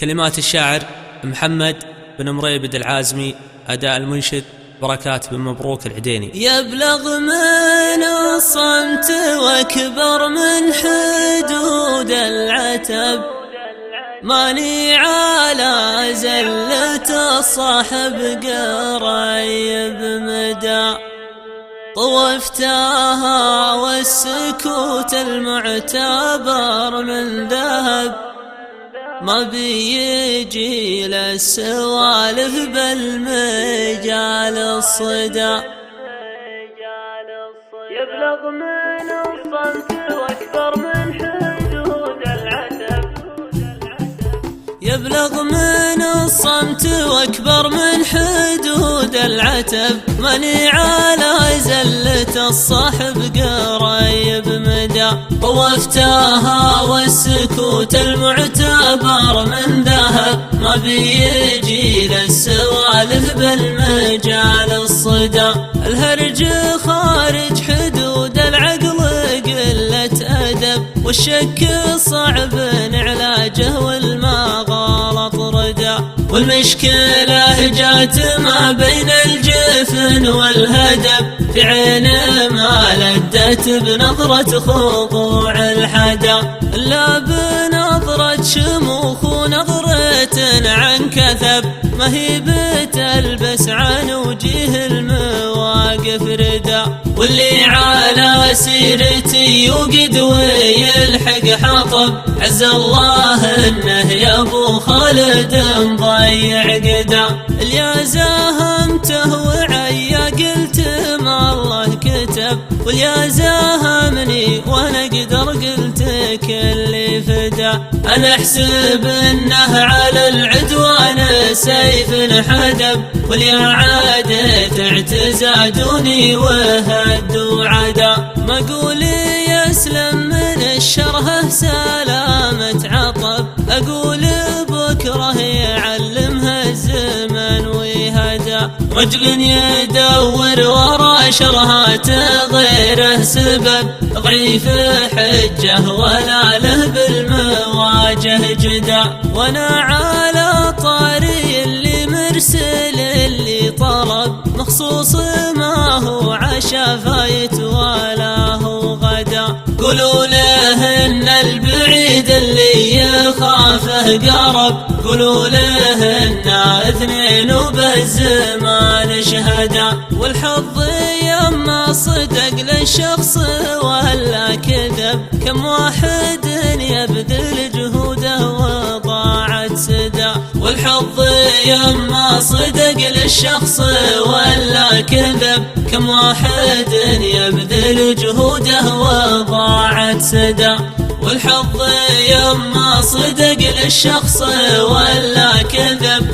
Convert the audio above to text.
كلمات الشاعر محمد بن مريبد العازمي، أداء المنشد بركات بن مبروك العديني. يبلغ من الصمت واكبر من حدود العتب، ماني على زلة الصاحب قريب مدى، طوفتها والسكوت المعتبر من ذهب، ما بيجي للسوالف بالمجال الصدى. يبلغ من الصمت واكبر من حدود العتب، يبلغ من الصمت واكبر من حدود العتب، ماني على زلة الصاحب قريب مدى، طوفتها والسكوت المعتبر من ذهب، ما بيجي للسوالف بالمجال الصدى. الهرج خارج حدود العقل قلة أدب، والشك صعب علاجه والمغالط ردى، والمشكلة جات ما بين الجفن والهدب، في عينه ما لدت بنظرة خضوع الحدى، لا بنظرة شموخ ونظرة عن كثب، ما هي بتلبس عن وجيه المواقف ردى، واللي على سيرتي يوقد ويلحق حطب، عز الله انه يا ابو خالد مضيع قدا، اللي زاهمته وعيا قلت ما الله كتب، واللي زاهمني وانا اقدر قلت كل فدا، انا احسب انه على العدوان سيف حدب، واللي عادت اعتزادوني وهدوا عدا، ما قولي يسلم من الشره سلامة عطب، اقول بكره يعلمها الزمن ويهدى، رجل يدور ورا شرهات غيره سبب، ضعيف حجه ولا له بالمواجه جدا، وانا على طاري اللي مرسل اللي طلب، مخصوص ما هو عشا فايت ولا هو غدا، قولوا له ان البعيد اللي يخافه قرب، قولوا له ان اثنين وبالزمان شهدا، والحظ يما صدق للشخص ولا كذب، كم واحد يبذل جهوده وضاعت سدى، والحظ يما صدق للشخص ولا كذب، كم واحد يبذل جهوده وضاعت سدى، والحظ يما صدق للشخص ولا كذب.